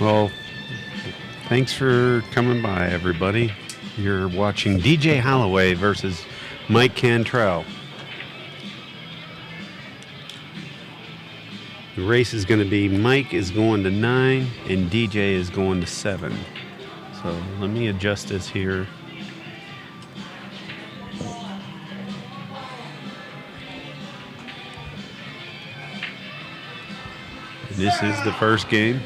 Well, thanks for coming by, everybody. You're watching DJ Halloway versus Mike Cantrell. The race is going to be Mike is going to 9 and DJ is going to 7. So let me adjust this here. This is the first game.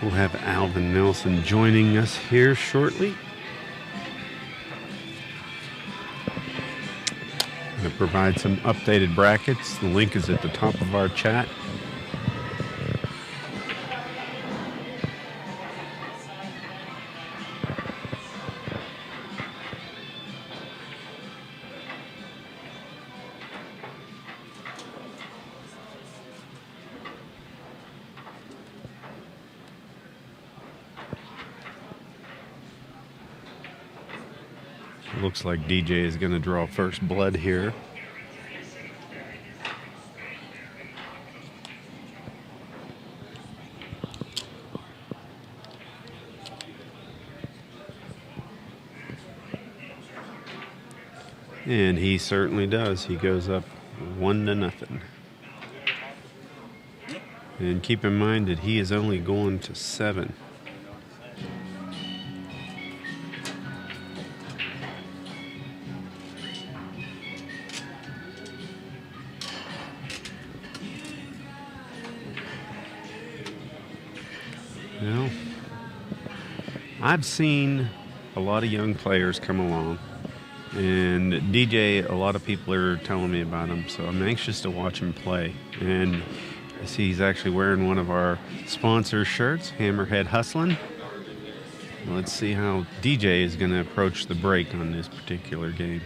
We'll have Alvin Nelson joining us here shortly. I'm going to provide some updated brackets. The link is at the top of our chat. Looks like DJ is going to draw first blood here. And he certainly does. He goes up 1-0. And keep in mind that he is only going to 7. Well, I've seen a lot of young players come along, and DJ, a lot of people are telling me about him, so I'm anxious to watch him play. And I see he's actually wearing one of our sponsor shirts, Hammerhead Hustlin'. Let's see how DJ is going to approach the break on this particular game.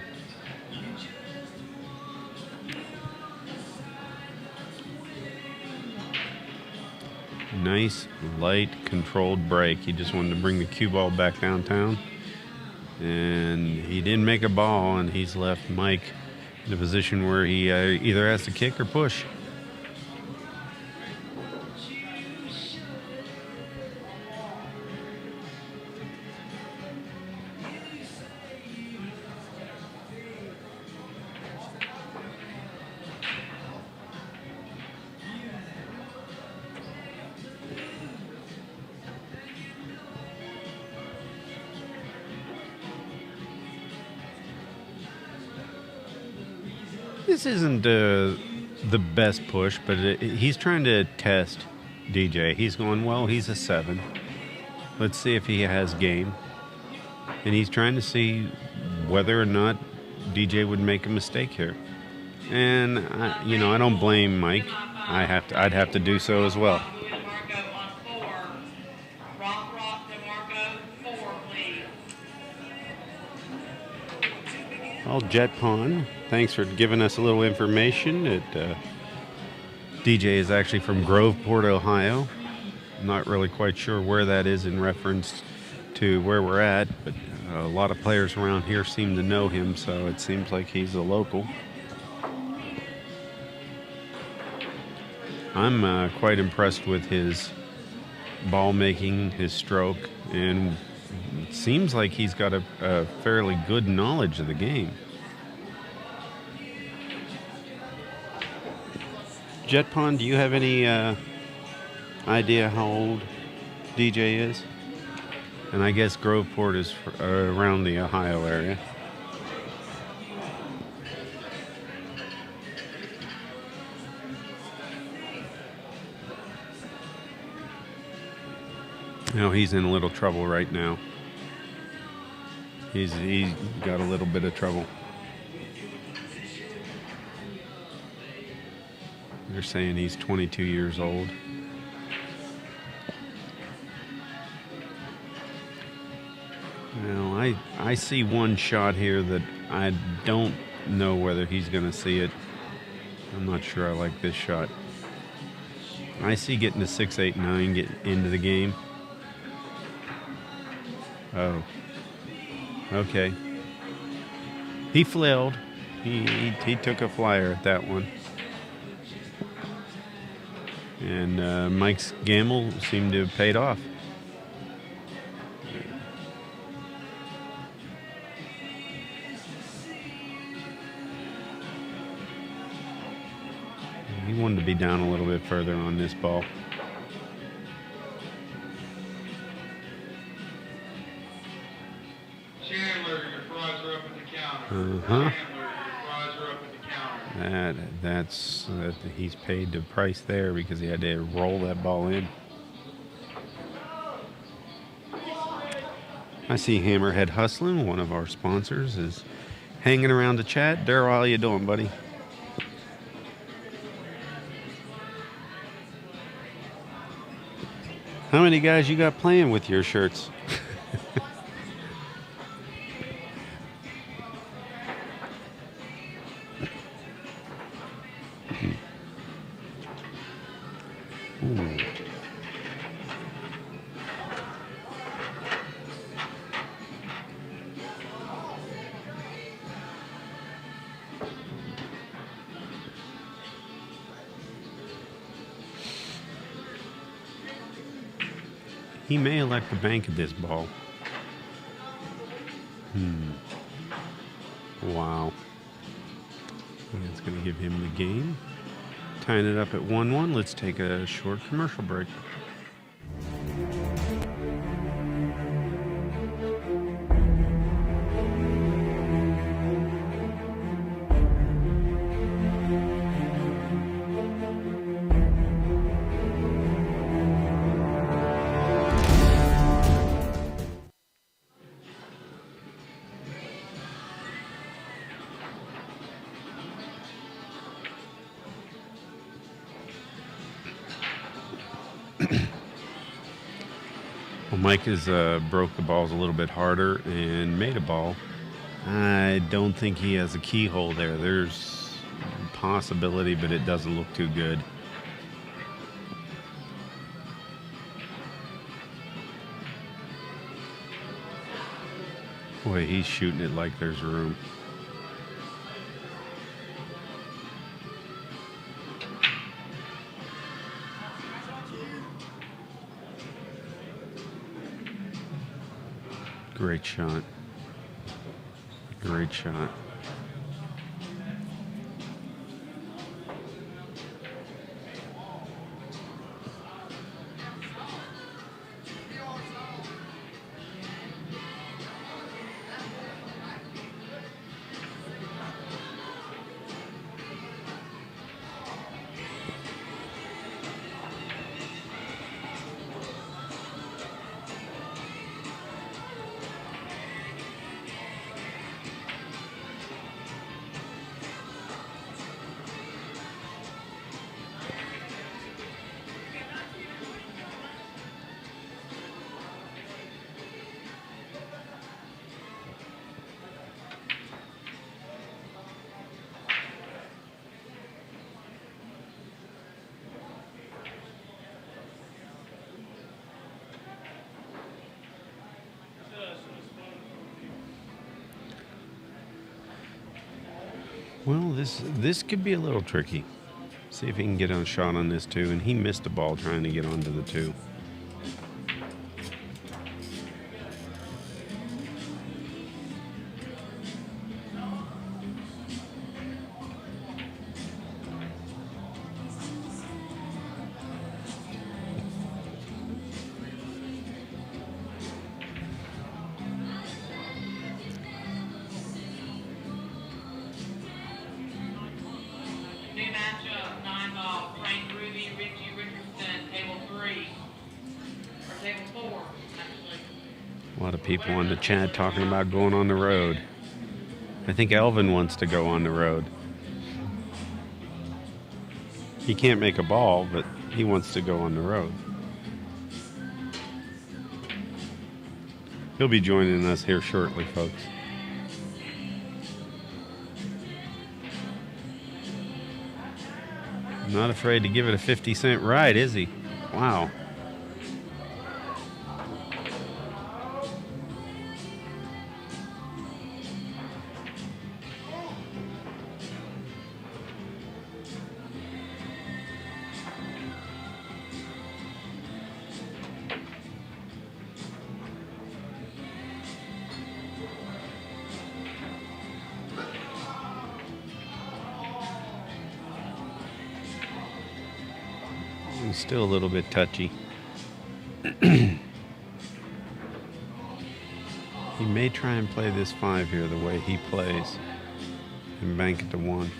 Nice, light, controlled break. He just wanted to bring the cue ball back downtown. And he didn't make a ball, and he's left Mike in a position where he either has to kick or push. This isn't the best push, but he's trying to test DJ. He's going, well, he's a 7. Let's see if he has game. And he's trying to see whether or not DJ would make a mistake here. And, I don't blame Mike. I'd have to do so as well. Well, Jet Pawn, thanks for giving us a little information. DJ is actually from Groveport, Ohio. I'm not really quite sure where that is in reference to where we're at, but a lot of players around here seem to know him, so it seems like he's a local. I'm quite impressed with his ball making, his stroke, and it seems like he's got a fairly good knowledge of the game. Jet Pond, do you have any idea how old DJ is? And I guess Groveport is around the Ohio area. He's in a little trouble right now. He's got a little bit of trouble. They're saying he's 22 years old. Well, I see one shot here that I don't know whether he's going to see it. I'm not sure I like this shot. I see getting to 6, 8, 9, get into the game. Oh. Okay. He flailed. He took a flyer at that one. And Mike's gamble seemed to have paid off. He wanted to be down a little bit further on this ball. Chandler, your frauds are up at the counter. Uh-huh. Chandler, your frauds are up at the counter. He's paid the price there because he had to roll that ball in. I see Hammerhead Hustling, one of our sponsors, is hanging around the chat. Daryl, how you doing, buddy? How many guys you got playing with your shirts? Ooh. He may elect the bank at this ball. Wow. That's going to give him the game. Tying it up at 1-1. Let's take a short commercial break. Well, Mike has broke the balls a little bit harder and made a ball. I don't think he has a keyhole there. There's a possibility, but it doesn't look too good. Boy, he's shooting it like there's room. Great shot. Great shot. Well, this could be a little tricky. See if he can get a shot on this too. And he missed a ball trying to get onto the two. A lot of people in the chat talking about going on the road. I think Elvin wants to go on the road. He can't make a ball, but he wants to go on the road. He'll be joining us here shortly, folks. Not afraid to give it a 50-cent ride, is he? Wow. still a little bit touchy. He may try and play this 5 here the way he plays and bank it to 1.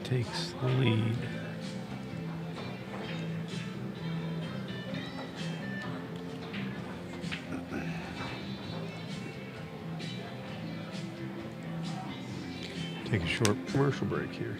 Takes the lead. Take a short commercial break here.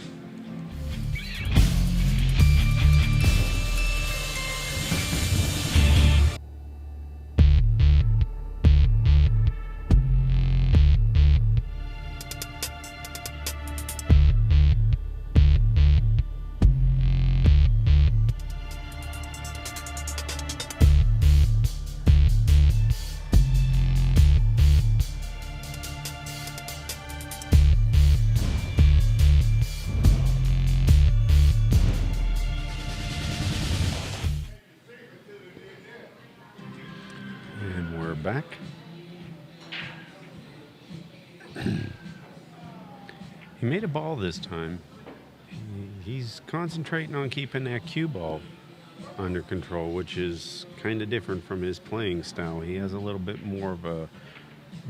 Back. He made a ball this time. He's concentrating on keeping that cue ball under control, which is kind of different from his playing style. He has a little bit more of a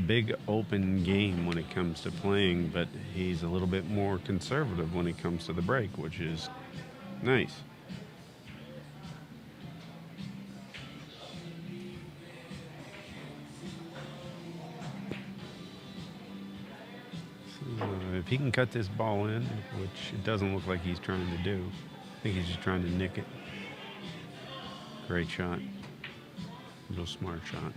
big open game when it comes to playing, but he's a little bit more conservative when it comes to the break, which is nice. If he can cut this ball in, which it doesn't look like he's trying to do, I think he's just trying to nick it. Great shot. Real smart shot.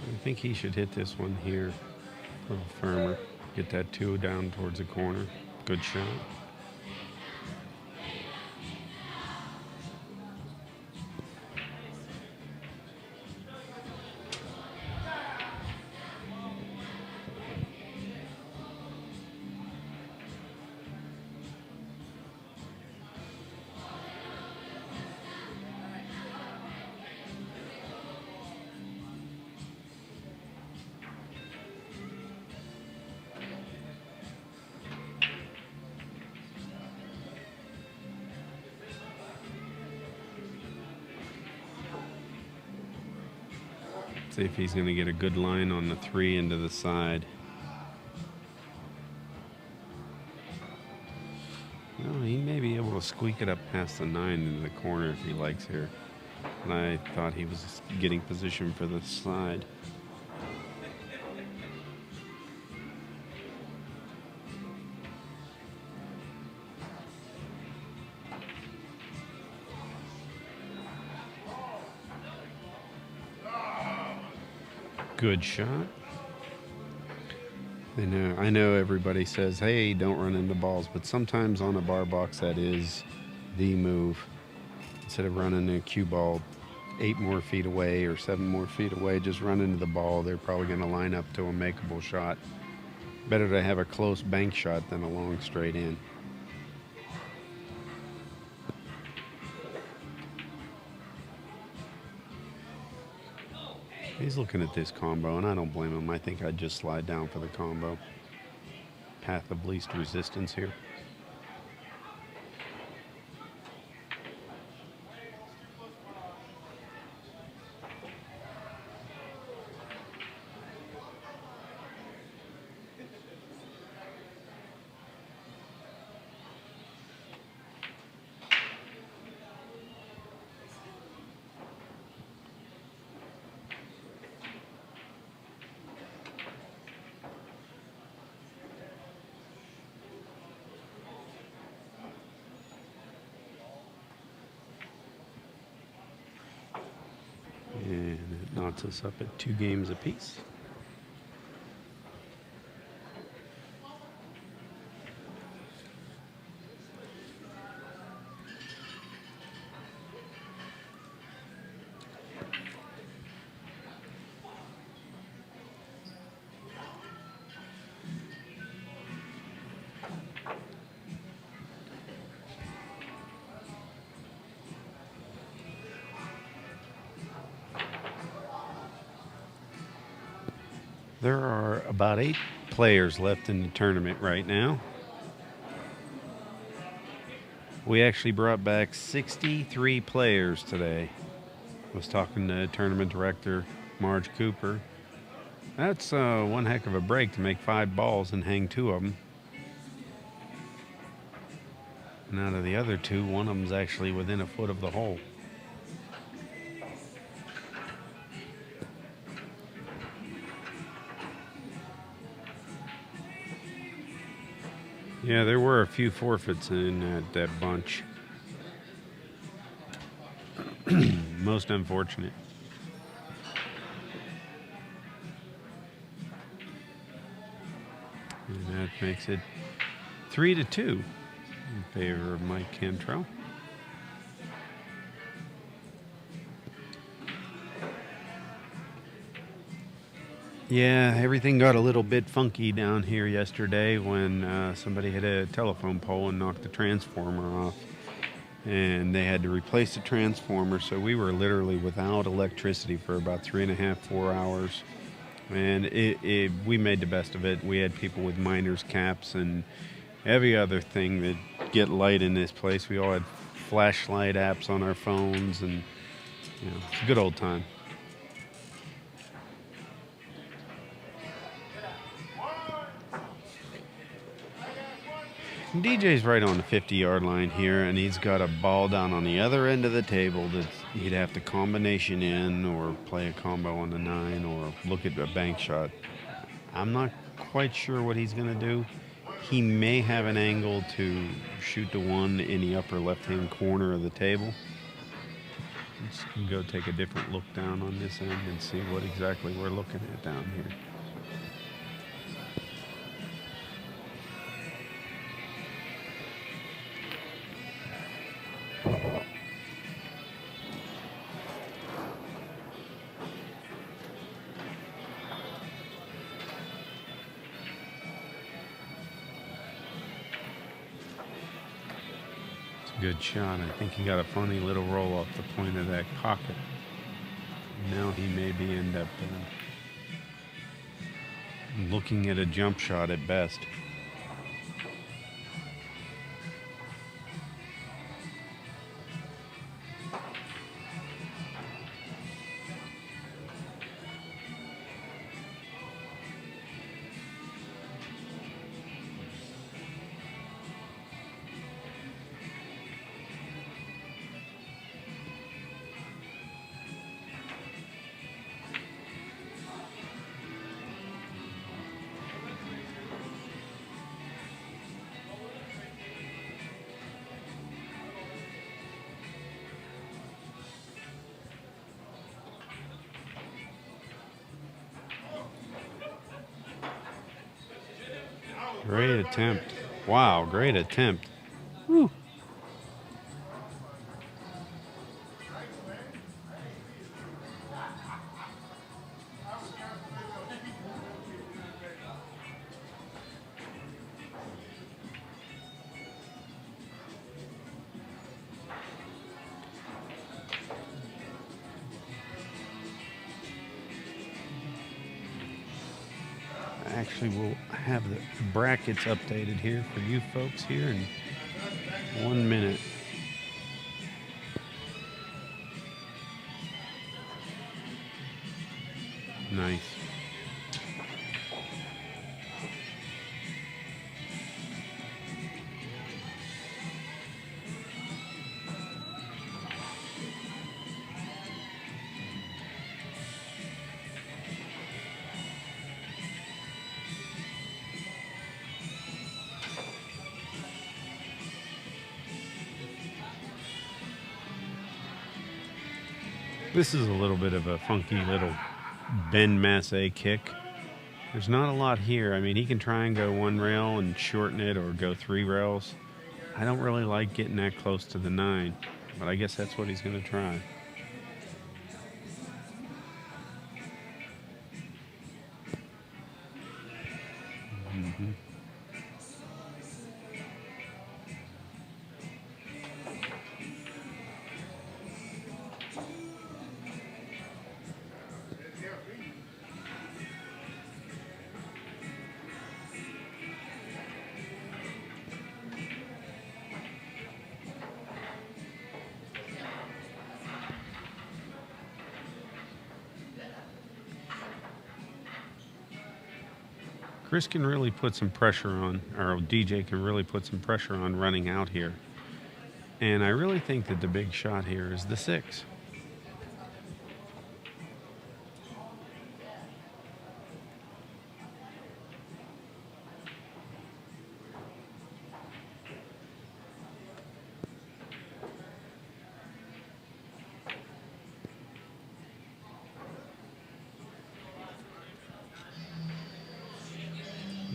I think he should hit this one here a little firmer. Get that 2 down towards the corner. Good shot. See if he's going to get a good line on the 3 into the side. Oh, he may be able to squeak it up past the 9 into the corner if he likes here. And I thought he was getting position for the side. Good shot. I know everybody says, hey, don't run into balls, but sometimes on a bar box that is the move. Instead of running a cue ball 8 more feet away or 7 more feet away, just run into the ball. They're probably going to line up to a makeable shot. Better to have a close bank shot than a long straight in. He's looking at this combo, and I don't blame him. I think I'd just slide down for the combo. Path of least resistance here. And it knots us up at 2 games apiece. There are about 8 players left in the tournament right now. We actually brought back 63 players today. I was talking to tournament director Marge Cooper. That's one heck of a break to make 5 balls and hang 2 of them. And out of the other 2, one of them's actually within a foot of the hole. Yeah, there were a few forfeits in that bunch. Most unfortunate. And that makes it 3-2 in favor of Mike Cantrell. Yeah, everything got a little bit funky down here yesterday when somebody hit a telephone pole and knocked the transformer off. And they had to replace the transformer, so we were literally without electricity for about 3.5, 4 hours. And we made the best of it. We had people with miners' caps and every other thing that get light in this place. We all had flashlight apps on our phones, and it's a good old time. DJ's right on the 50-yard line here, and he's got a ball down on the other end of the table that he'd have to combination in or play a combo on the 9 or look at a bank shot. I'm not quite sure what he's going to do. He may have an angle to shoot the 1 in the upper left-hand corner of the table. Let's go take a different look down on this end and see what exactly we're looking at down here. Good shot. I think he got a funny little roll off the point of that pocket. Now he maybe end up looking at a jump shot at best. Great attempt. Wow, great attempt. Whew. Actually, we'll have the brackets updated here for you folks here in 1 minute. Nice. This is a little bit of a funky little bend masse kick. There's not a lot here. I mean, he can try and go one rail and shorten it or go 3 rails. I don't really like getting that close to the 9, but I guess that's what he's going to try. Mm-hmm. Chris can really put some pressure on, or DJ can really put some pressure on running out here. And I really think that the big shot here is the 6.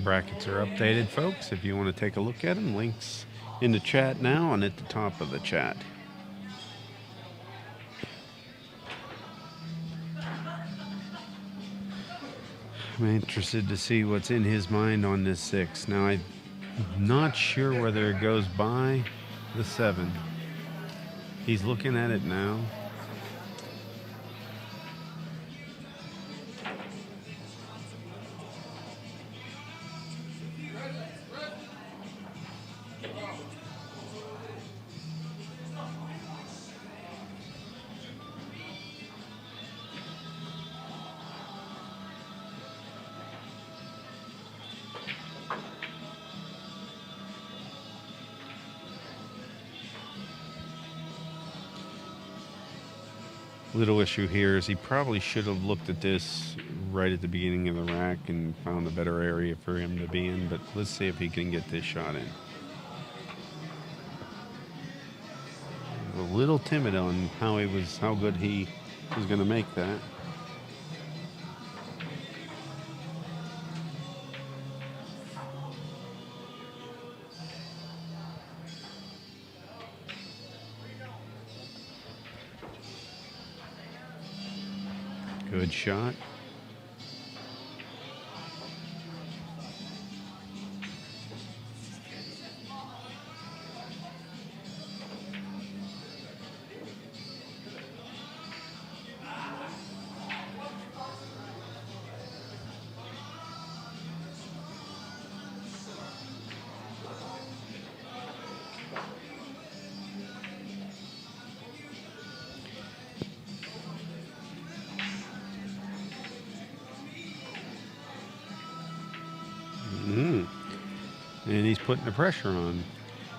Brackets are updated, folks. If you want to take a look at them, links in the chat now and at the top of the chat. I'm interested to see what's in his mind on this 6. Now, I'm not sure whether it goes by the 7. He's looking at it now. Little issue here is he probably should have looked at this right at the beginning of the rack and found a better area for him to be in, but let's see if he can get this shot in. A little timid on how good he was going to make that. Good shot. And he's putting the pressure on,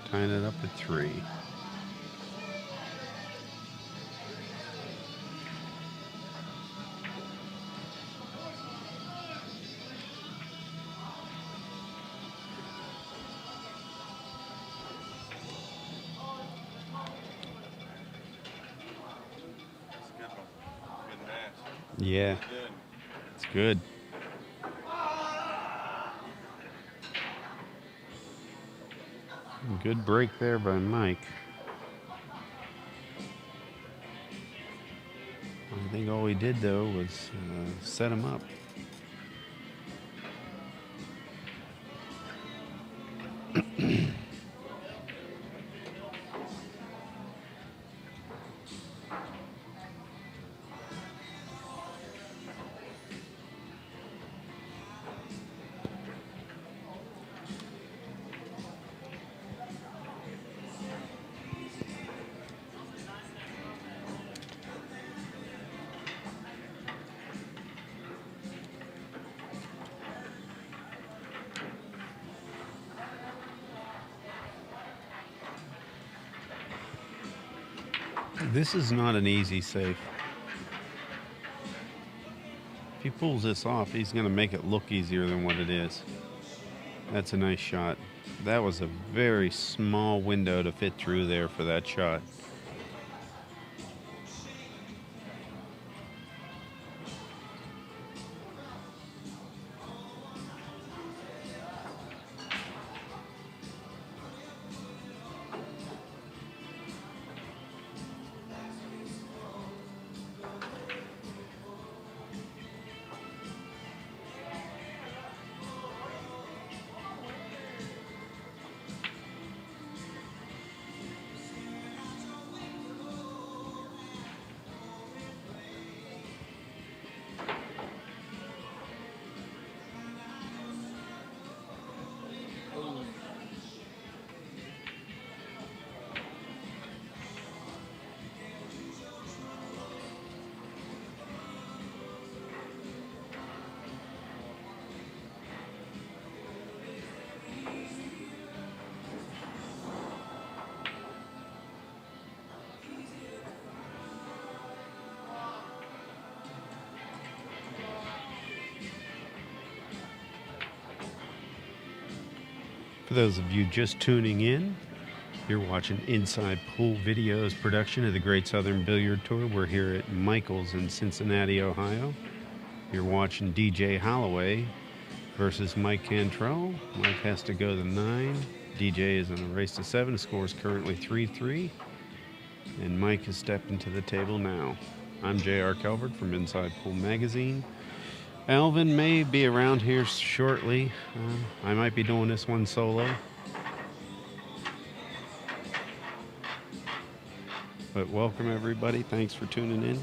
tying it up at 3. Yeah, it's good. Good break there by Mike. I think all he did, though, was set him up. This is not an easy save. If he pulls this off, he's going to make it look easier than what it is. That's a nice shot. That was a very small window to fit through there for that shot. For those of you just tuning in, you're watching Inside Pool Videos production of the Great Southern Billiard Tour. We're here at Michael's in Cincinnati, Ohio. You're watching DJ Halloway versus Mike Cantrell. Mike has to go to 9. DJ is in a race to 7. The score is currently 3-3. And Mike has stepped into the table now. I'm J.R. Calvert from Inside Pool Magazine. Alvin may be around here shortly. I might be doing this one solo. But welcome everybody. Thanks for tuning in.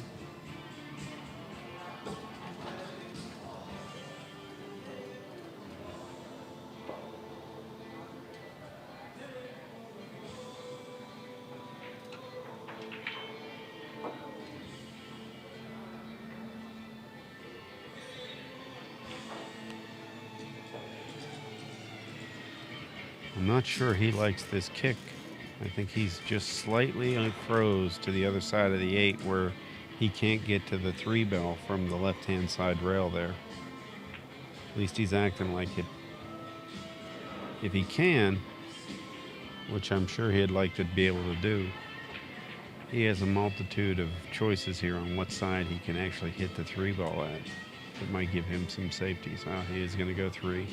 I'm not sure he likes this kick. I think he's just slightly froze to the other side of the 8 where he can't get to the 3 bell from the left-hand side rail there. At least he's acting like it. If he can, which I'm sure he'd like to be able to do, he has a multitude of choices here on what side he can actually hit the 3 ball at. It might give him some safeties. He is going to go 3.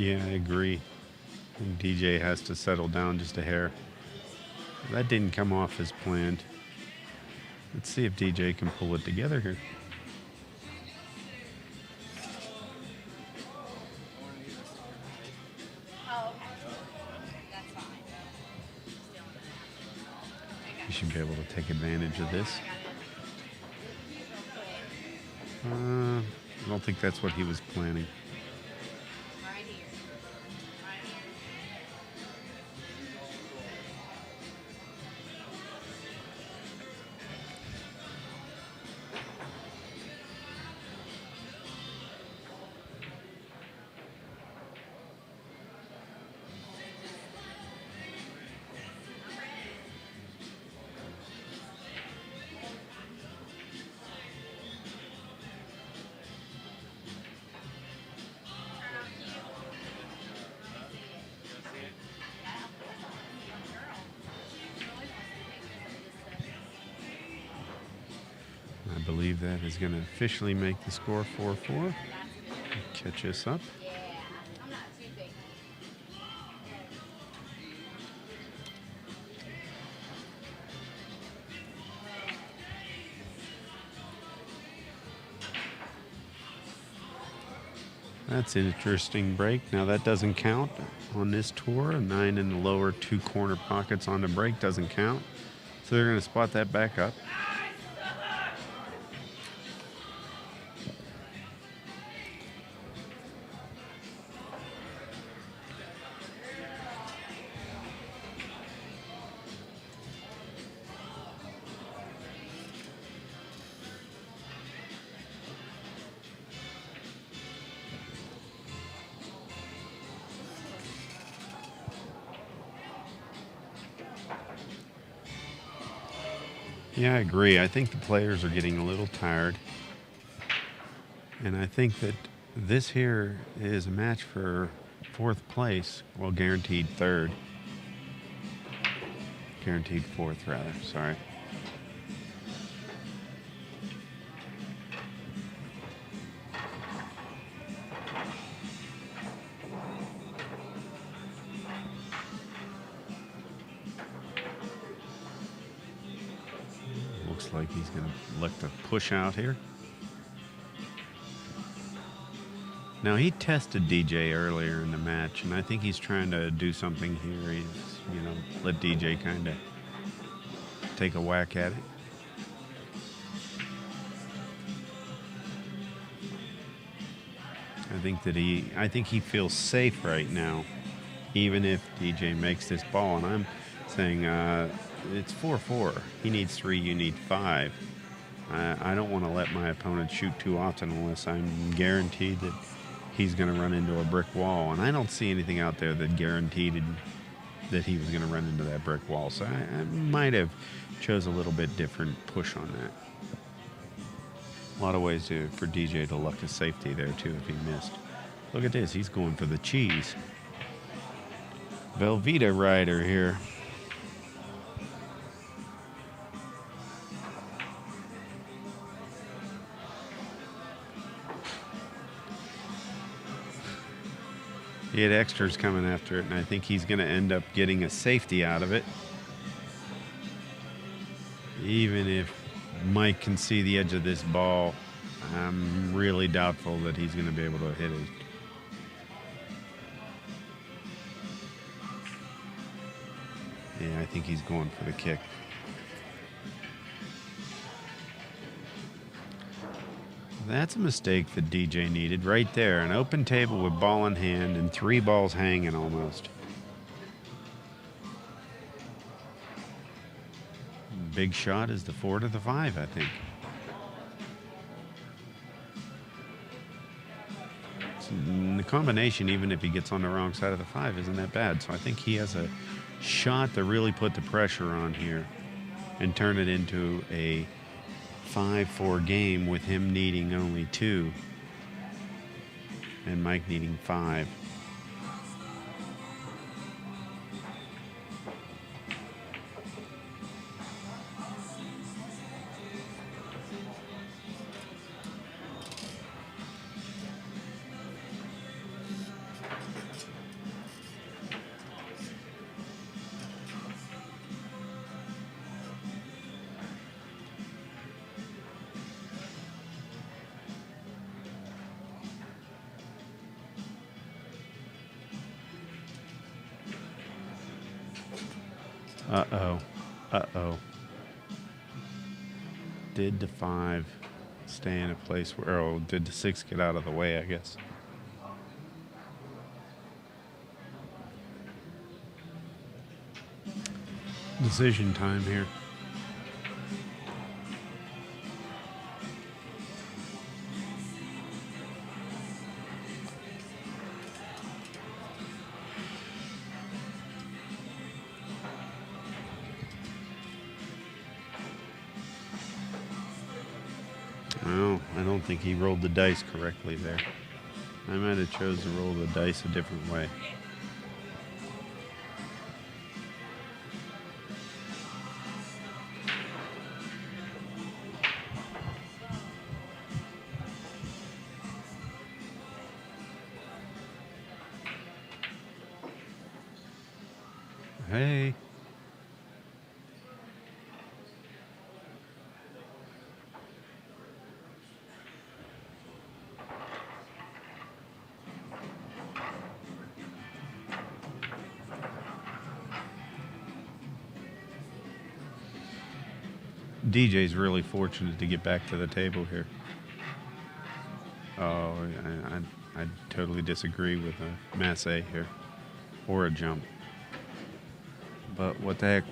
Yeah, I agree. And DJ has to settle down just a hair. That didn't come off as planned. Let's see if DJ can pull it together here. You should be able to take advantage of this. I don't think that's what he was planning. I believe that is going to officially make the score 4-4. Catch us up. That's an interesting break. Now that doesn't count on this tour. A 9 in the lower 2 corner pockets on the break doesn't count. So they're going to spot that back up. Yeah, I agree. I think the players are getting a little tired. And I think that this here is a match for 4th place. Well, guaranteed 3rd. Guaranteed 4th, rather. Sorry. Looks like he's going to look to push out here. Now, he tested DJ earlier in the match, and I think he's trying to do something here. He's, let DJ kind of take a whack at it. I think he feels safe right now, even if DJ makes this ball. And I'm saying it's 4-4. He needs 3, you need 5. I don't want to let my opponent shoot too often unless I'm guaranteed that he's going to run into a brick wall. And I don't see anything out there that guaranteed that he was going to run into that brick wall. So I might have chose a little bit different push on that. A lot of ways for DJ to luck to safety there, too, if he missed. Look at this. He's going for the cheese. Velveeta rider here. He had extras coming after it, and I think he's going to end up getting a safety out of it. Even if Mike can see the edge of this ball, I'm really doubtful that he's going to be able to hit it. Yeah, I think he's going for the kick. That's a mistake that DJ needed right there. An open table with ball in hand and 3 balls hanging almost. Big shot is the 4 to the 5, I think. The combination, even if he gets on the wrong side of the 5, isn't that bad. So I think he has a shot to really put the pressure on here and turn it into a 5-4 game with him needing only 2 and Mike needing 5. Uh-oh. Uh-oh. Did the 5 stay in a place where... Oh, did the 6 get out of the way, I guess? Decision time here. Well, I don't think he rolled the dice correctly there. I might have chose to roll the dice a different way. Hey. DJ's really fortunate to get back to the table here. Oh, I totally disagree with a masse here. Or a jump. But what the heck?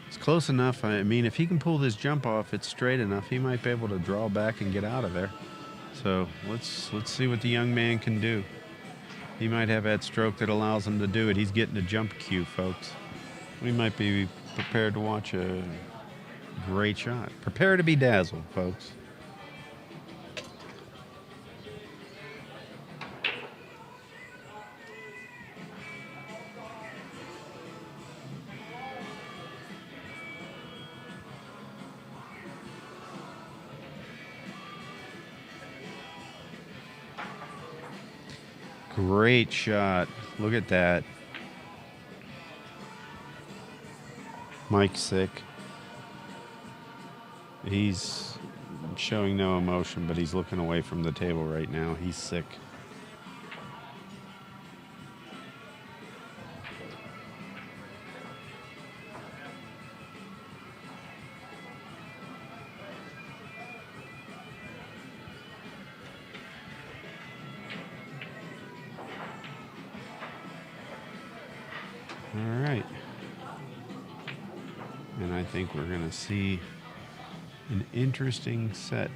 It's close enough. I mean, if he can pull this jump off, it's straight enough. He might be able to draw back and get out of there. So let's see what the young man can do. He might have that stroke that allows him to do it. He's getting a jump cue, folks. We might be prepared to watch a great shot. Prepare to be dazzled, folks. Great shot. Look at that. Mike's sick. He's showing no emotion, but he's looking away from the table right now. He's sick. All right. And I think we're going to see an interesting set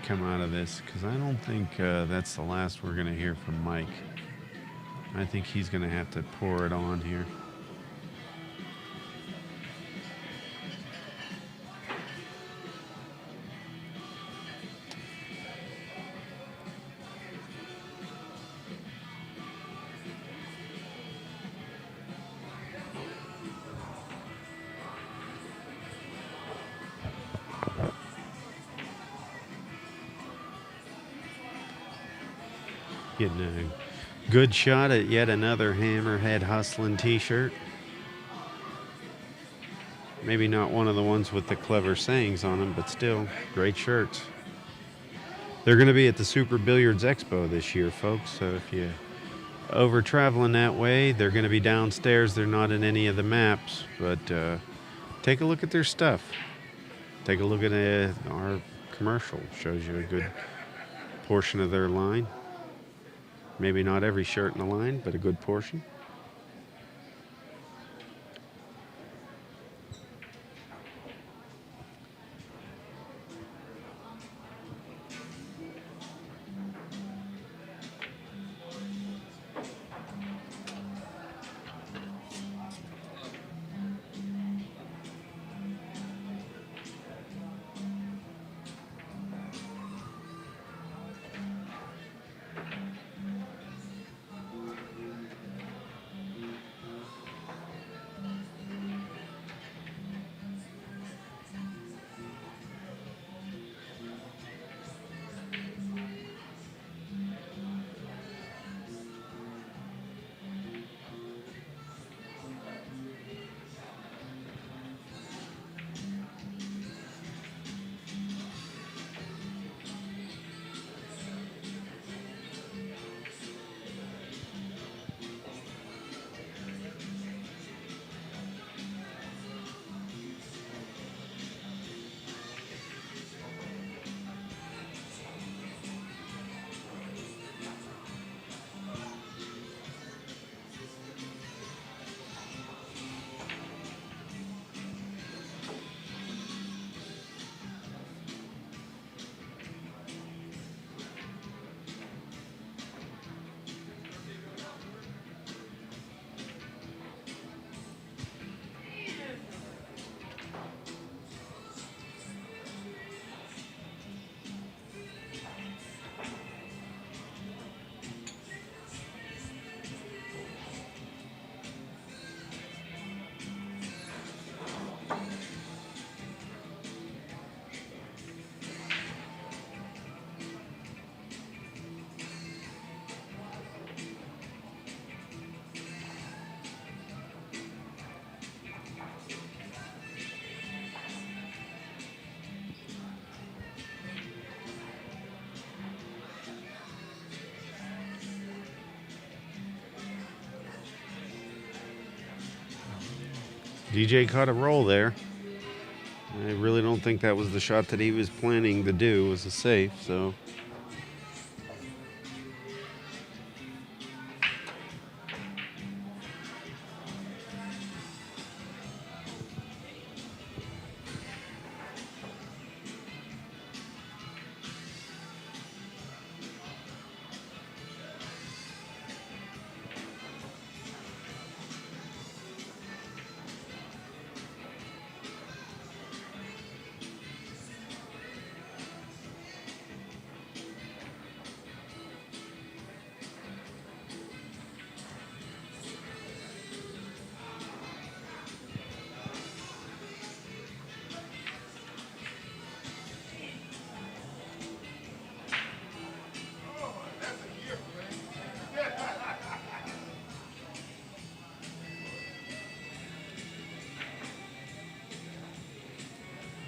come out of this, because I don't think that's the last we're going to hear from Mike. I think he's going to have to pour it on here. Getting a good shot at yet another Hammerhead Hustlin' t-shirt. Maybe not one of the ones with the clever sayings on them, but still, great shirts. They're going to be at the Super Billiards Expo this year, folks, so if you over traveling that way, they're going to be downstairs. They're not in any of the maps, but take a look at their stuff. Take a look at our commercial. Shows you a good portion of their line. Maybe not every shirt in the line, but a good portion. DJ caught a roll there. I really don't think that was the shot that he was planning to do. It was a safe, so.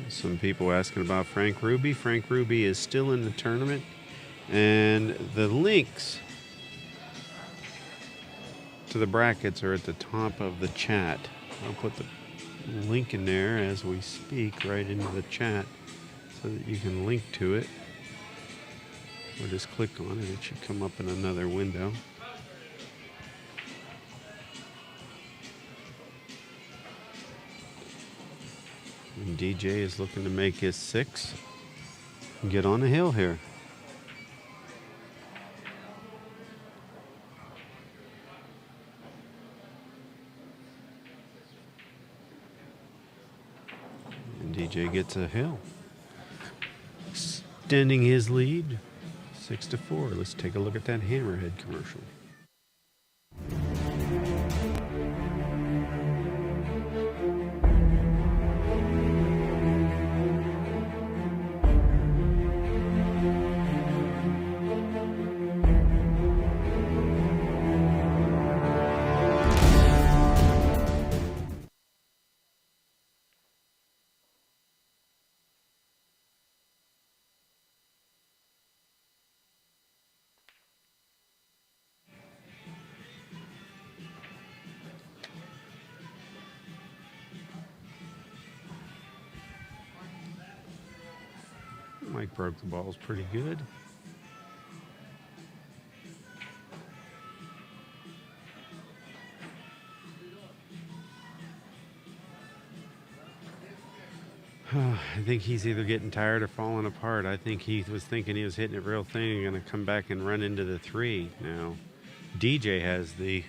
Some people asking about Frank Ruby. Frank Ruby is still in the tournament. And the links to the brackets are at the top of the chat. I'll put the link in there as we speak, right into the chat, so that you can link to it. Or just click on it. It should come up in another window. And DJ is looking to make his 6 and get on the hill here. And DJ gets a hill, extending his lead 6-4. Let's take a look at that Hammerhead commercial. Mike broke the balls pretty good. I think he's either getting tired or falling apart. I think he was thinking he was hitting it real thin and going to come back and run into the 3. Now, DJ has the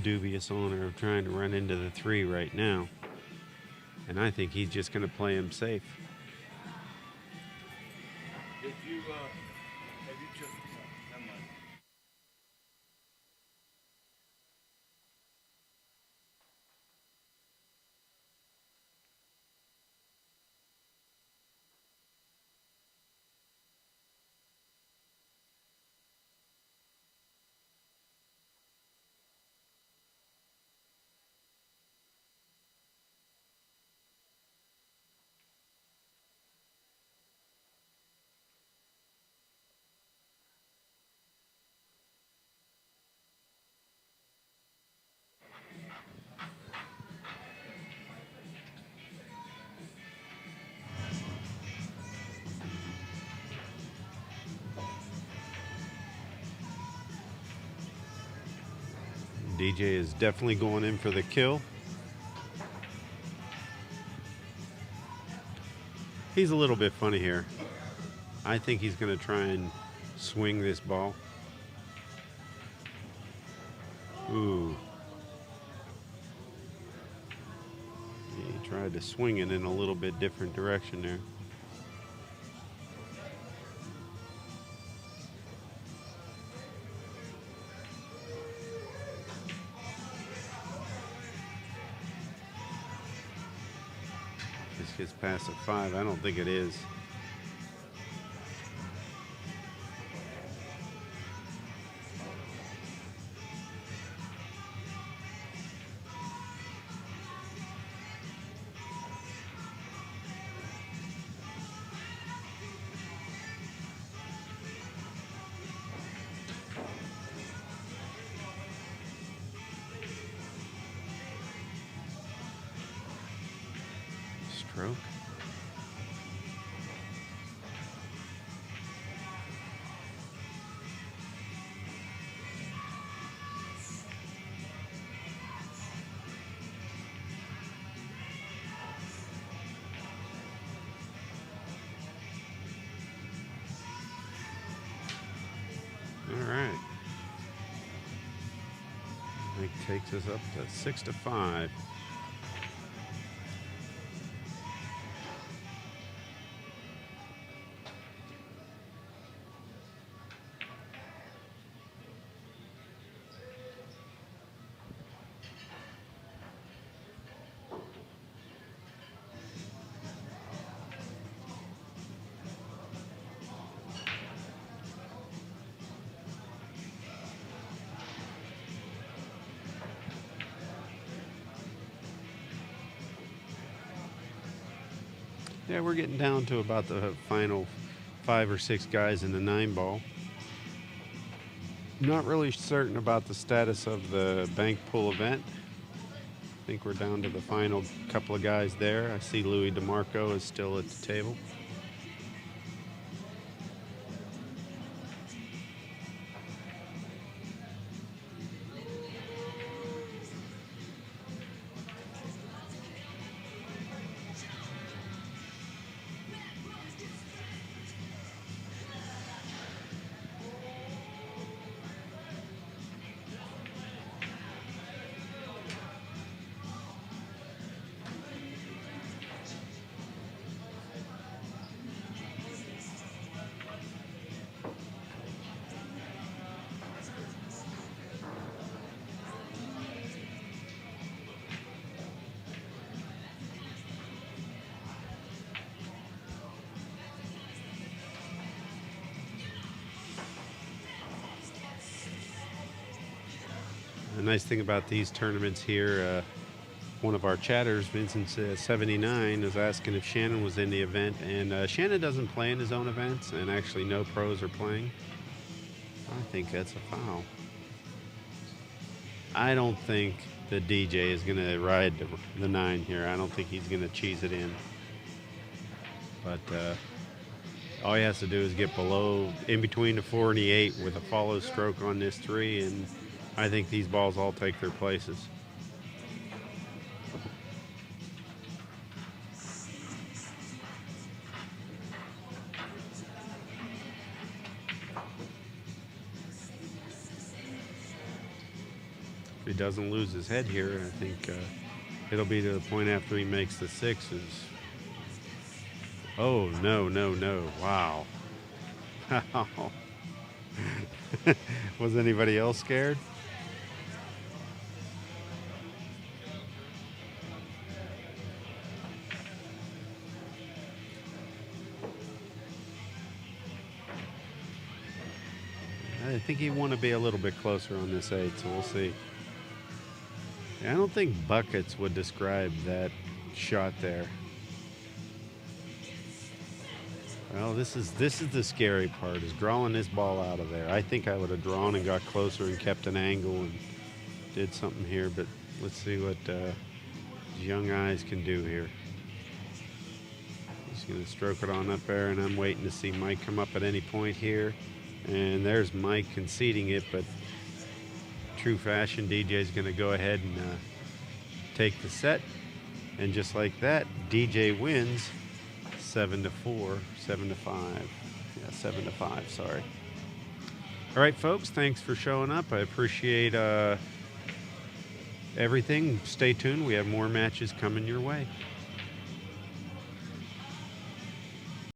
dubious honor of trying to run into the 3 right now. And I think he's just going to play him safe. Did you, have you just, never mind. DJ is definitely going in for the kill. He's a little bit funny here. I think he's going to try and swing this ball. Ooh. He tried to swing it in a little bit different direction there. This gets past a 5. I don't think it is. takes us up to 6-5. Yeah, we're getting down to about the final 5 or 6 guys in the 9-ball. Not really certain about the status of the bank pool event. I think we're down to the final couple of guys there. I see Louis DeMarco is still at the table. The nice thing about these tournaments here, one of our chatters, Vincent79, is asking if Shannon was in the event, and Shannon doesn't play in his own events, and actually no pros are playing. I think that's a foul. I don't think the DJ is going to ride the 9 here. I don't think he's going to cheese it in. But all he has to do is get below, in between the 4 and the 8 with a follow stroke on this 3, and I think these balls all take their places. If he doesn't lose his head here, I think it'll be to the point after he makes the 6s. Oh, no, no, no. Wow. Was anybody else scared? I think he'd want to be a little bit closer on this 8, so we'll see. I don't think buckets would describe that shot there. Well, this is the scary part, is drawing this ball out of there. I think I would have drawn and got closer and kept an angle and did something here, but let's see what young eyes can do here. He's going to stroke it on up there, and I'm waiting to see Mike come up at any point here. And there's Mike conceding it, but true fashion, DJ's going to go ahead and take the set. And just like that, DJ wins 7-4, 7-5. Yeah, 7-5, sorry. All right, folks, thanks for showing up. I appreciate everything. Stay tuned. We have more matches coming your way.